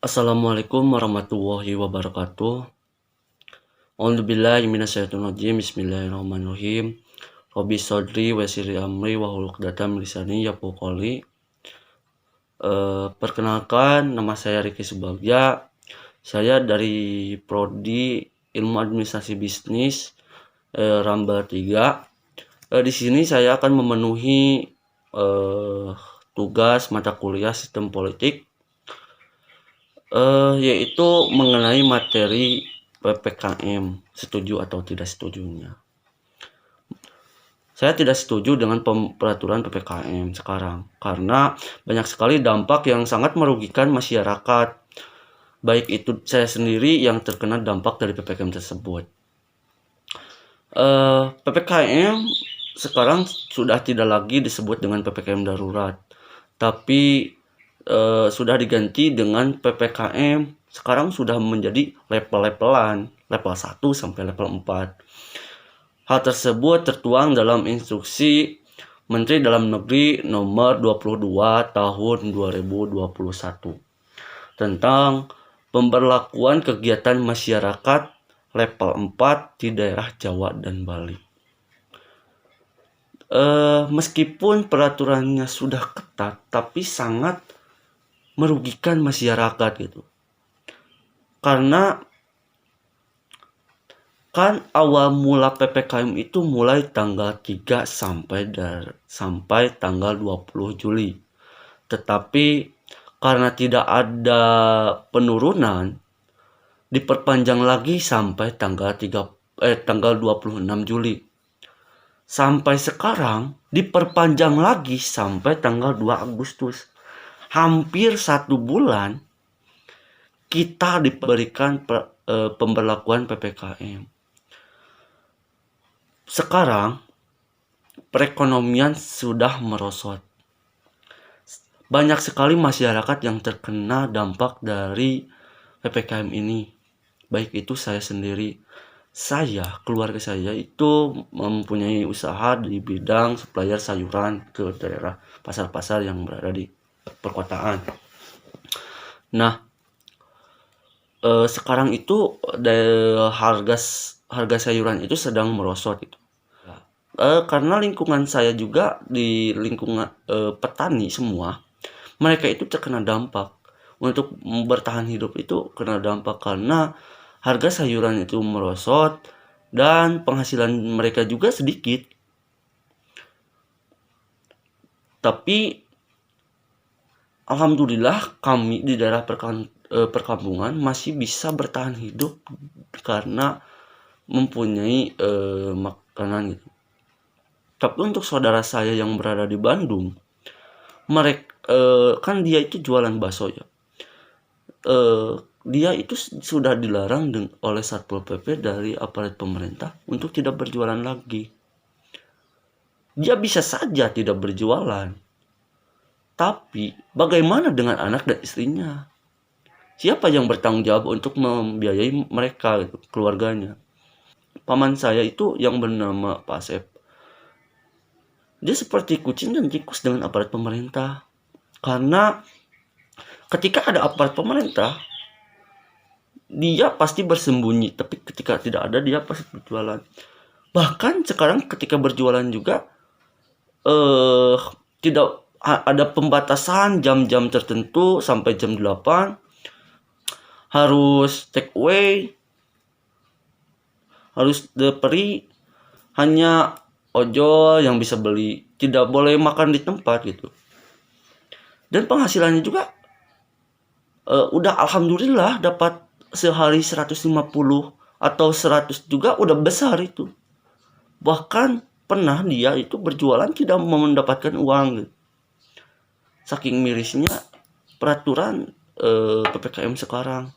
Assalamualaikum warahmatullahi wabarakatuh. A'udzubillahi minasyaitonirrajim. Bismillahirrahmanirrahim. Rabbi shodri wa yassir li amri wahlul 'uqdatam min lisani yafqahu qouli. Perkenalkan, nama saya Riki Subagja. Saya dari Prodi Ilmu Administrasi Bisnis Ramba 3. Di sini saya akan memenuhi tugas mata kuliah Sistem Politik, yaitu mengenai materi PPKM, setuju atau tidak setujunya. Saya tidak setuju dengan peraturan PPKM sekarang, karena banyak sekali dampak yang sangat merugikan masyarakat, baik itu saya sendiri yang terkena dampak dari PPKM tersebut. PPKM sekarang sudah tidak lagi disebut dengan PPKM darurat, tapi sudah diganti dengan PPKM. Sekarang sudah menjadi level-levelan, level 1 sampai level 4. Hal tersebut tertuang dalam Instruksi Menteri Dalam Negeri Nomor 22 Tahun 2021 tentang pemberlakuan kegiatan masyarakat level 4 di daerah Jawa dan Bali. Meskipun peraturannya sudah ketat, tapi sangat merugikan masyarakat gitu. Karena kan awal mula PPKM itu mulai tanggal 3 sampai tanggal 20 Juli. Tetapi karena tidak ada penurunan, diperpanjang lagi sampai tanggal 26 Juli. Sampai sekarang diperpanjang lagi sampai tanggal 2 Agustus. Hampir 1 bulan kita diberikan pemberlakuan PPKM. Sekarang perekonomian sudah merosot. Banyak sekali masyarakat yang terkena dampak dari PPKM ini. Baik itu saya sendiri. Keluarga saya itu mempunyai usaha di bidang supplier sayuran ke daerah pasar-pasar yang berada di perkotaan. Nah, sekarang itu harga sayuran itu sedang merosot itu. Karena lingkungan saya juga di lingkungan petani semua, mereka itu terkena dampak. Untuk bertahan hidup itu kena dampak karena harga sayuran itu merosot dan penghasilan mereka juga sedikit. Tapi alhamdulillah kami di daerah perkampungan masih bisa bertahan hidup karena mempunyai makanan gitu. Tapi untuk saudara saya yang berada di Bandung, mereka kan dia itu jualan bakso ya. Dia itu sudah dilarang oleh Satpol PP dari aparat pemerintah untuk tidak berjualan lagi. Dia bisa saja tidak berjualan, tapi bagaimana dengan anak dan istrinya? Siapa yang bertanggung jawab untuk membiayai mereka, gitu, keluarganya? Paman saya itu yang bernama Pak Asep. Dia seperti kucing dan tikus dengan aparat pemerintah. Karena ketika ada aparat pemerintah, dia pasti bersembunyi. Tapi ketika tidak ada, dia pasti berjualan. Bahkan sekarang ketika berjualan juga, tidak ada pembatasan jam-jam tertentu sampai jam 8. Harus take away, harus delivery, hanya ojol yang bisa beli, tidak boleh makan di tempat gitu. Dan penghasilannya juga udah alhamdulillah dapat sehari 150 atau 100 juga udah besar itu. Bahkan pernah dia itu berjualan tidak mendapatkan uang gitu. Saking mirisnya peraturan PPKM sekarang.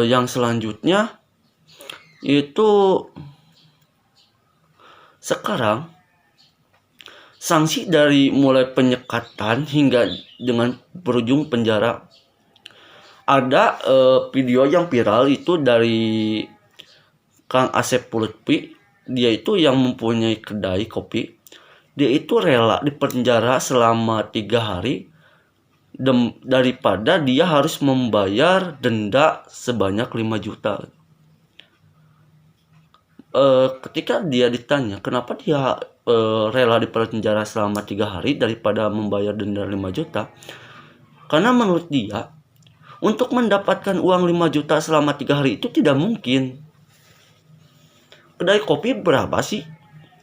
Yang selanjutnya itu sekarang sanksi dari mulai penyekatan hingga dengan berujung penjara. Ada video yang viral itu dari Kang Asep Lutfi. Dia itu yang mempunyai kedai kopi. Dia itu rela dipenjara selama 3 hari daripada dia harus membayar denda sebanyak 5 juta. Ketika dia ditanya kenapa dia rela dipenjara selama 3 hari daripada membayar denda 5 juta, karena menurut dia untuk mendapatkan uang 5 juta selama 3 hari itu tidak mungkin. Kedai kopi berapa sih?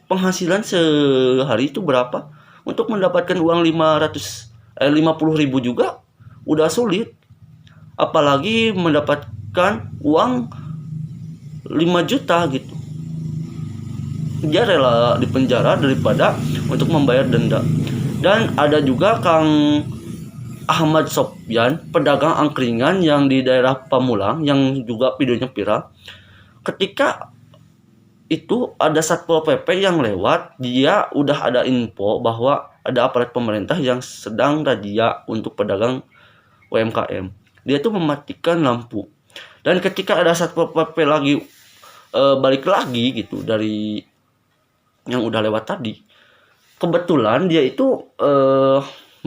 Penghasilan sehari itu berapa? Untuk mendapatkan uang 50 ribu juga udah sulit. Apalagi mendapatkan uang 5 juta gitu. Dia rela dipenjara daripada untuk membayar denda. Dan ada juga Kang Ahmad Sopyan, pedagang angkringan yang di daerah Pamulang, yang juga videonya viral. Ketika itu ada Satpol PP yang lewat, dia udah ada info bahwa ada aparat pemerintah yang sedang razia untuk pedagang UMKM. Dia tuh mematikan lampu. Dan ketika ada Satpol PP lagi balik lagi gitu dari yang udah lewat tadi, kebetulan dia itu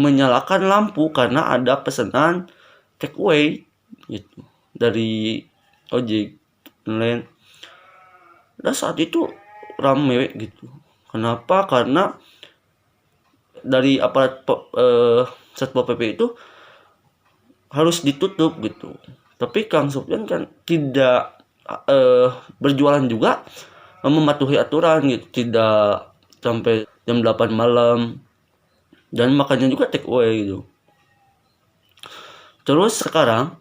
menyalakan lampu karena ada pesanan take away gitu dari ojek online. Dan saat itu rame gitu. Kenapa? Karena dari aparat Satpol PP itu harus ditutup gitu. Tapi Kang Sopyan kan tidak berjualan juga mematuhi aturan gitu, tidak sampai jam 8 malam, dan makannya juga take away gitu. Terus sekarang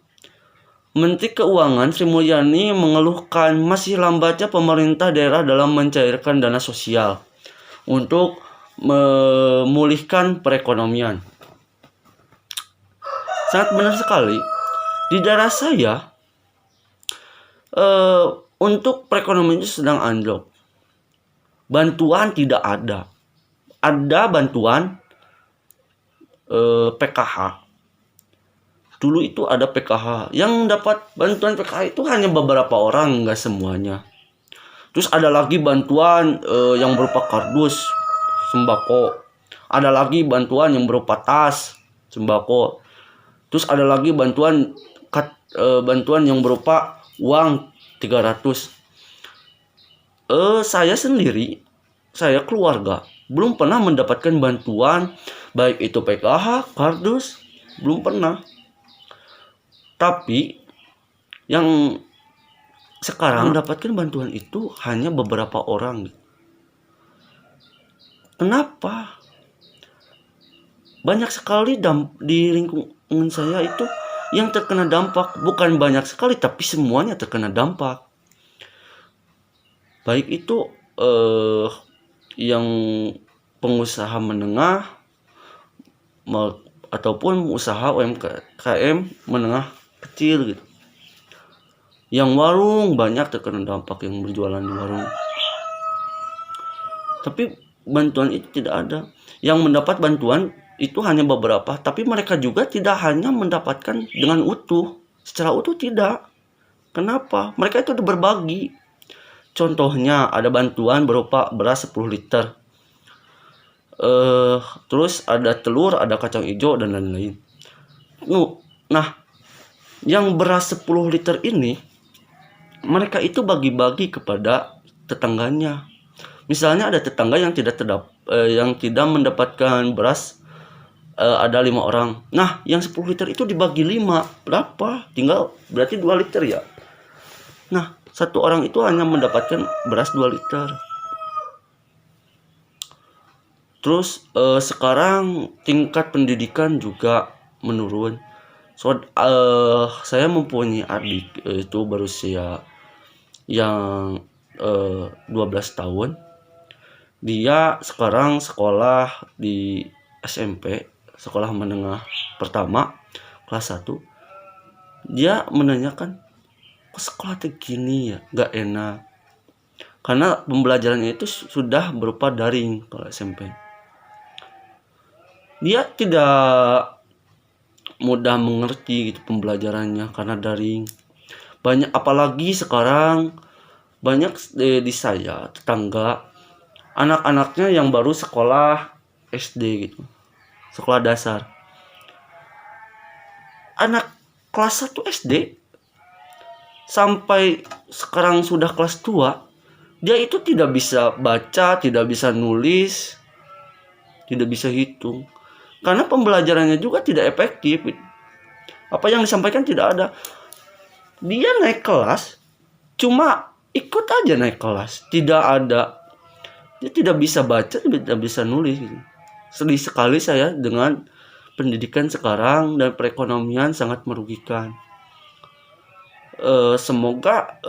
Menteri Keuangan Sri Mulyani mengeluhkan masih lambatnya pemerintah daerah dalam mencairkan dana sosial untuk memulihkan perekonomian. Sangat benar sekali. Di daerah saya untuk perekonomian itu sedang anjlok. Bantuan tidak ada. Ada bantuan PKH. Dulu itu ada PKH. Yang dapat bantuan PKH itu hanya beberapa orang, nggak semuanya. Terus ada lagi bantuan yang berupa kardus sembako. Ada lagi bantuan yang berupa tas sembako. Terus ada lagi bantuan yang berupa uang 300. Saya sendiri, saya keluarga belum pernah mendapatkan bantuan baik itu PKH, kardus, belum pernah. Tapi yang sekarang mendapatkan bantuan itu hanya beberapa orang. Kenapa? Banyak sekali di lingkungan saya itu yang terkena dampak. Bukan banyak sekali, tapi semuanya terkena dampak. Baik itu yang pengusaha menengah ataupun usaha UMKM menengah kecil gitu. Yang warung banyak terkena dampak, yang berjualan di warung. Tapi bantuan itu tidak ada. Yang mendapat bantuan itu hanya beberapa, tapi mereka juga tidak hanya mendapatkan dengan utuh. Secara utuh tidak. Kenapa? Mereka itu berbagi. Contohnya ada bantuan berupa beras 10 liter. Terus ada telur, ada kacang hijau, dan lain-lain. Nah, yang beras 10 liter ini mereka itu bagi-bagi kepada tetangganya. Misalnya ada tetangga yang tidak mendapatkan beras, ada 5 orang. Nah, yang 10 liter itu dibagi 5. Berapa? Tinggal berarti 2 liter ya. Nah, satu orang itu hanya mendapatkan beras 2 liter. Terus sekarang tingkat pendidikan juga menurun. Saya mempunyai adik itu berusia yang 12 tahun. Dia sekarang sekolah di SMP, sekolah menengah pertama, kelas 1. Dia menanyakan, kok sekolah gini ya, gak enak. Karena pembelajarannya itu sudah berupa daring kalau SMP. Dia tidak mudah mengerti gitu pembelajarannya karena daring. Banyak, apalagi sekarang banyak di saya tetangga anak-anaknya yang baru sekolah SD gitu, sekolah dasar. anak kelas 1 SD sampai sekarang sudah kelas 2, dia itu tidak bisa baca, tidak bisa nulis, tidak bisa hitung. Karena pembelajarannya juga tidak efektif. Apa yang disampaikan tidak ada. Dia naik kelas, cuma ikut aja naik kelas. Tidak ada. Dia tidak bisa baca, tidak bisa nulis. Sedih sekali saya dengan pendidikan sekarang dan perekonomian sangat merugikan. Semoga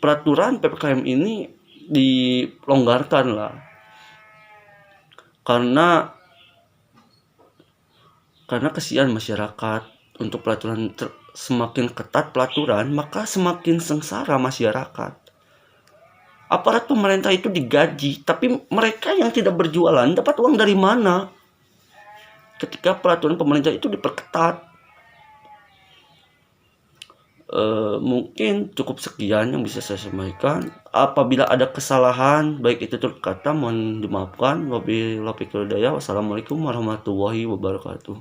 peraturan PPKM ini dilonggarkan lah, karena kasihan masyarakat. Untuk peraturan semakin ketat peraturan, maka semakin sengsara masyarakat. Aparat pemerintah itu digaji, tapi mereka yang tidak berjualan dapat uang dari mana ketika peraturan pemerintah itu diperketat? Mungkin cukup sekian yang bisa saya sampaikan. Apabila ada kesalahan baik itu tutur kata, mohon dimaafkan. Wabillahi taufiq wal hidayah. Wassalamualaikum warahmatullahi wabarakatuh.